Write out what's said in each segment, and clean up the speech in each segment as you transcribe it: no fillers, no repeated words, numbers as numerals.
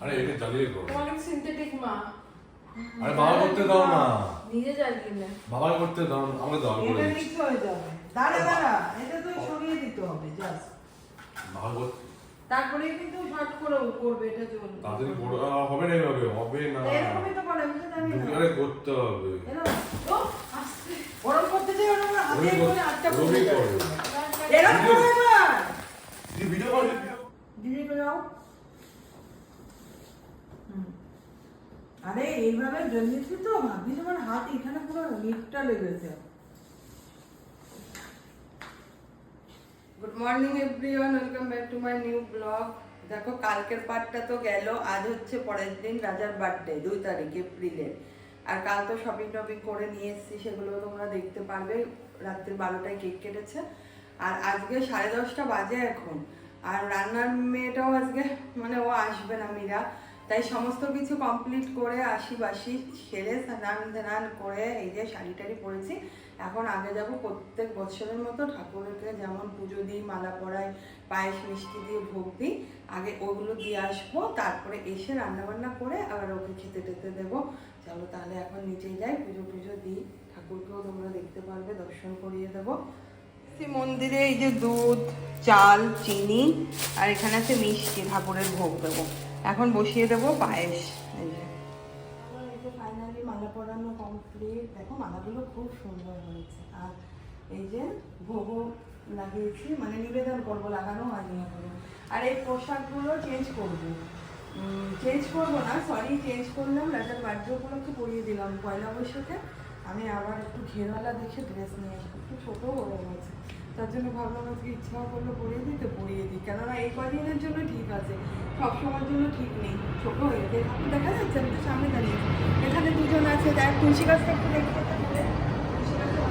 আরে এটা জ্বালিয়ে করো। তোমার সিনথেটিক মা। আরে বাবা করতে দাও না। নিজে জ্বালিয়ে নে। বাবা করতে দাও, আমাকে দাও করে। এটা মিক্স হয়ে যাবে। দাঁড়া এটা তো সরিয়ে দিতে হবে জাস্ট। বাবা করতে তারপরে কিন্তু শর্ট করে করবে এটা চলবে। তাড়াতাড়ি বড় হবে না, এইভাবে হবে না। এরকমই তো করে, আমি তো জানি না। দুবারে করতে হবে। ও আস্তে ওরম করতে যাই ওরম হাতে করে আটটা করে রবি করো। এরকম করে না। এই ভিডিও কল দিদি করে দাও। আরে এইভাবে জন্মেছি তো ভাবি আমার হাত এখানে পুরো লিপটা লেগেছে। Good morning everyone, welcome back to my new blog. দেখো কালকের পার্টটা তো গেল, আজ হচ্ছে পরের দিন রাজার বার্থডে 2 তারিখ এপ্রিলের। আর কাল তো শপিং টপিং করে নিয়ে এসেছি, সেগুলো তোমরা দেখতে পারবে। রাত্রি 12টায় কেক কেটেছে, আর আজকে 10:30 বাজে এখন। আর রান্নার মেয়েটাও আজকে মানে ও আসবে না, মীরা। তাই সমস্ত কিছু কমপ্লিট করে বাসি সেরে স্নান করে এই যে শাড়ি টাড়ি পরেছি। এখন আগে যাব প্রত্যেক বছরের মতো ঠাকুরকে যেমন পুজো দিই, মালা পরাই, পায়েস মিষ্টি দিয়ে ভোগ দিই, আগে ওগুলো দিয়ে আসবো। তারপরে এসে রান্নাবান্না করে আবার ওকে খেতে টেতে দেবো। চলো তাহলে এখন নিচে যাই, পুজো দিই, ঠাকুরকেও তোমরা দেখতে পারবে, দর্শন করিয়ে দেবো। মন্দিরে এই যে দুধ, চাল, চিনি আর এখানে আছে মিষ্টি, ঠাকুরের ভোগ দেবো। এখন বসিয়ে দেবো পায়েস। এই যে ফাইনালি মালা পরানো কমপ্লিট। দেখো মালাগুলো খুব সুন্দর হয়েছে। আর এই যে ভোগও লাগিয়েছি, মানে নিবেদন করবো, লাগানো হয়নি এখনো। আর এই পোশাকগুলো চেঞ্জ করবো না, সরি চেঞ্জ করলাম, রাজার বার্থডে উপলক্ষে পরিয়ে দিলাম পয়লা বৈশাখে। আমি আবার একটু ঘেরওয়ালা দেখে ড্রেস নিয়ে আসবো, একটু ছোটো হয়ে গেছে, তার জন্য ভাবলাম আজকে ইচ্ছা করলো পরিয়ে দিতে, পরিয়ে দিই। কেননা এই কদিনের জন্য ঠিক আছে, সব সময়ের জন্য ঠিক নেই, ছোটো হয়ে গেছে। ঠাকুর দেখা যাচ্ছে, আমি তো সামনে দাঁড়িয়ে, এখানে দুজন আছে। দেখ তুলসী গাছটা একটু দেখতে পারে, তুলসী গাছটা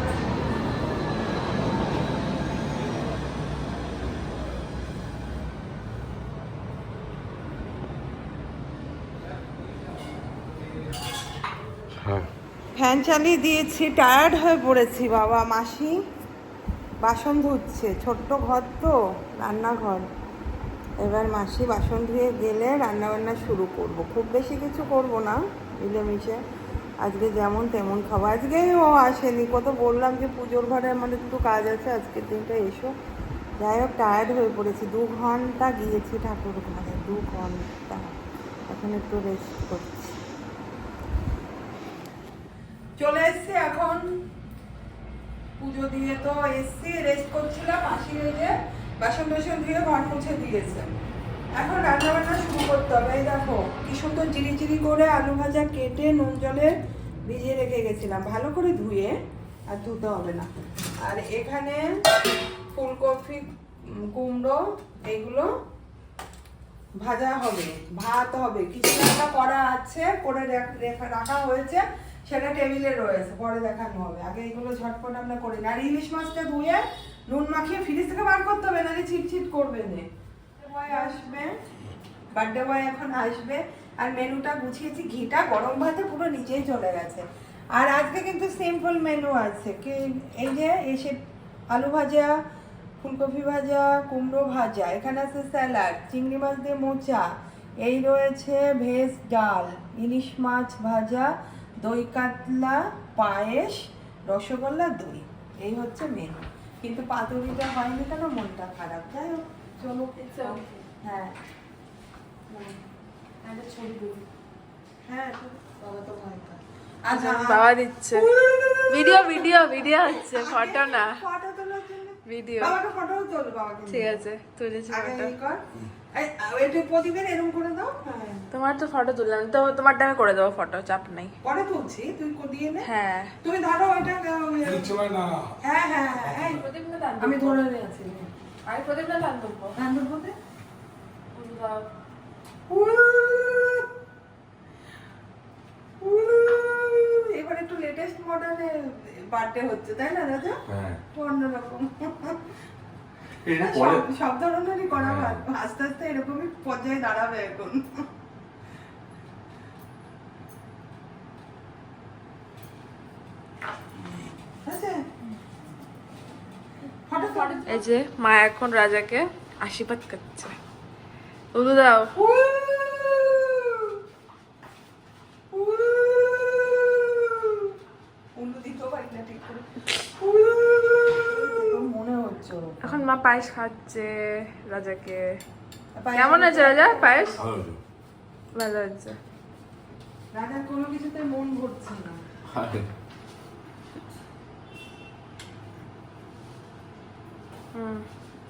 ফ্যান চালিয়ে দিয়েছি, টায়ার্ড হয়ে পড়েছি বাবা। মাসি বাসন ধুচ্ছে, ছোট্ট ঘর তো রান্নাঘর। এবার মাসি বাসন ধুয়ে গেলে রান্নাবান্না শুরু করব। খুব বেশি কিছু করব না, মিলেমিশে আজকে যেমন তেমন খাবো। আজকে ও আসেনি, কত বললাম যে পুজোর ঘরে আমাদের একটু কাজ আছে, আজকের দিনটা এসো। যাই হোক টায়ার্ড হয়ে পড়েছি, 2 ঘন্টা গিয়েছি ঠাকুর ঘরে, 2 ঘন্টা। এখন একটু রেস্ট করছি। চলে এসছি এখন, পুজো দিয়ে তো এসছি, রেস্ট করছিলাম। মাসি যে বাসন টাসন ধুয়ে ঘর মুছে দিয়েছে, এখন রান্না বান্না শুরু করতে হবে। এই দেখো কি সুন্দর চিরি করে আলু ভাজা কেটে নুন জলে ভিজিয়ে রেখে গেছিলাম, ভালো করে ধুয়ে, আর ধুতে হবে না। আর এখানে ফুলকপি, কুমড়ো, এইগুলো ভাজা হবে, ভাত হবে, কিছু একটা করা আছে, করে রাখা হয়েছে, সেটা টেবিলে রয়েছে, পরে দেখানো হবে। আগে এগুলো ঝটপট আমরা করি না। আর ইলিশ মাছটা ধুয়ে নুন মাখিয়ে ফ্রিজ থেকে বার করতে হবে, নাহলে চিটচিট করবে না। বয় আসবে, বার্থডে বয় এখন আসবে। আর মেনুটা গুছিয়েছি, ঘিটা গরম ভাতে পুরো নিচেই চলে গেছে। আর আজকে কিন্তু সিম্পল মেনু আছে, কি এই যে এসে আলু ভাজা, ফুলকপি ভাজা, কুমড়ো ভাজা, এখানে আছে স্যালাড, চিংড়ি মাছ দিয়ে মোচা, এই রয়েছে ভেজ ডাল, ইলিশ মাছ ভাজা, দই কাতলা, পায়েস, রসগোল্লা, দই। এই হচ্ছে মেনু। কিন্তু পাতুরিটা হয়নি কেন, মনটা খারাপ। যাই হোক চলো। হ্যাঁ হ্যাঁ বাবা তো ভয় পায়। আচ্ছা বাবা দিচ্ছে ভিডিও হচ্ছে, ফটো না, ফটো তোলার জন্য ভিডিও। বাবাকে ফটো তোল, বাবাকে ঠিক আছে, তুলেছি আগে ফটো। এই কর, এটা প্রদীপের এরকম করে দাও। হ্যাঁ তোমার তো ফটো তুললাম তো, তোমারটা আমি করে দেবো ফটো, চাপ নাই। পরে তুলছি, তুই দিয়ে নে। হ্যাঁ তুমি ধরো ওইটা। চলে না। হ্যাঁ আমি ধরে নিয়েছি। আমি প্রদীপ না দান করবো। রান্নার মধ্যে এবার একটু লেটেস্ট মডেলে বার্থডে হচ্ছে, তাই না রাজা? হ্যাঁ অন্যরকম। এটা পরে সব ধরনেরই করা হয়, আস্তে আস্তে এরকমই পর্যায়ে দাঁড়াবে এখন। এই যে মা এখন রাজাকে আশীর্বাদ করছে। উদু দাও। পায়েস খাচ্ছে রাজাকে। কেমন আছে রাজা পায়েস? ভালো হয়েছে। ভালো হচ্ছে। রাজার কোনো কিছুতে মন ভরছে না। আরে,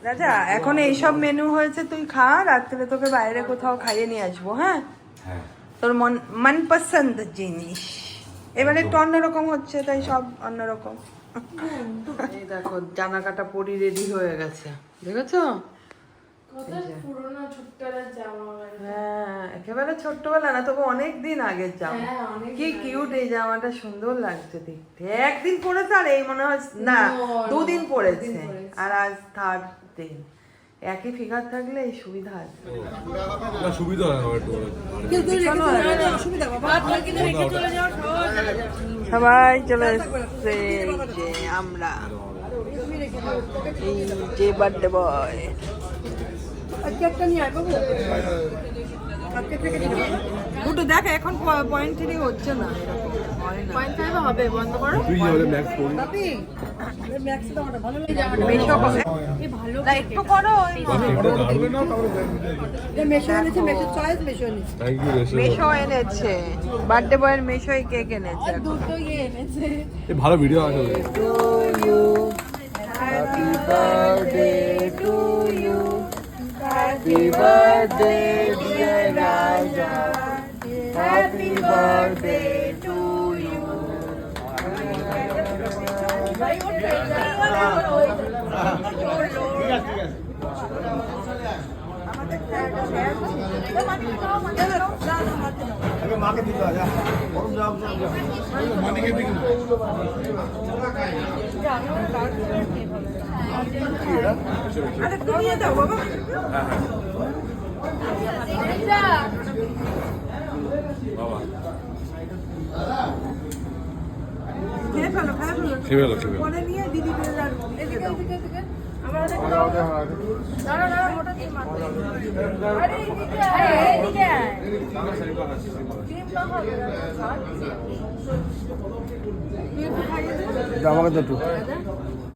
রাজা এখন এইসব মেনু হয়েছে, তুই খা, রাত্রে তোকে বাইরে কোথাও খাইয়ে নিয়ে আসবো। হ্যাঁ, হ্যাঁ তোর মনপসন্দ জিনিস এবারে একটু অন্যরকম হচ্ছে, তাই সব অন্যরকম। এই দেখো জামা কাটা পরি রেডি হয়ে গেছে, দেখেছো? পুরোনো ছোট্টবেলার জামা। হ্যাঁ, একেবারে ছোট্টবেলা না, তবে অনেক দিন আগের জামা। হ্যাঁ, অনেক কি দিন কিউট, এই জামাটা সুন্দর লাগছে দেখতে। একদিন পরেছে আর এই মনে হয় না, দুদিন পরেছে, আর আজ থার্ড দিন। একই ফিগার থাকলে এই সুবিধা আছে। না সুবিধা হয় না একটু সবাই চলে এসছে, এই যে আমরা, এই যে বার্থডে বয়। দুটো দেখ, এখন পয়েন্ট থ্রি হচ্ছে না, এরকম হয় না। পয়েন্ট ফাইভ হবে, বন্ধ করো। তুই যাবে ম্যাক্স পড়ি মেশো হবে। না, একটু করো। থ্যাংক ইউ মেশো এনেছে, বার্থডে বয়ের মেশোই কেক এনেছে। ভালো ভিডিও আছে To you, happy birthday to you, happy birthday dear Raja, happy birthday to you. আরে তুমি নিয়ে যাও বাবা। বাবা খেয়ে ফেলো, খেয়ে ফেলো। খেয়ে ফেলো, খেয়ে ফেলো। পরে নিয়ে দিদি পেয়ে যাবে। এদিকে এদিকে এদিকে। আমার অনেক দাঁড়া দাঁড়া, ওটা দিয়ে মার। আরে এদিকে আয়, এদিকে আয়। ডিম না হবে না, খাচ্ছি। তুই একটু খাইয়ে দে। আমাকে তো একটু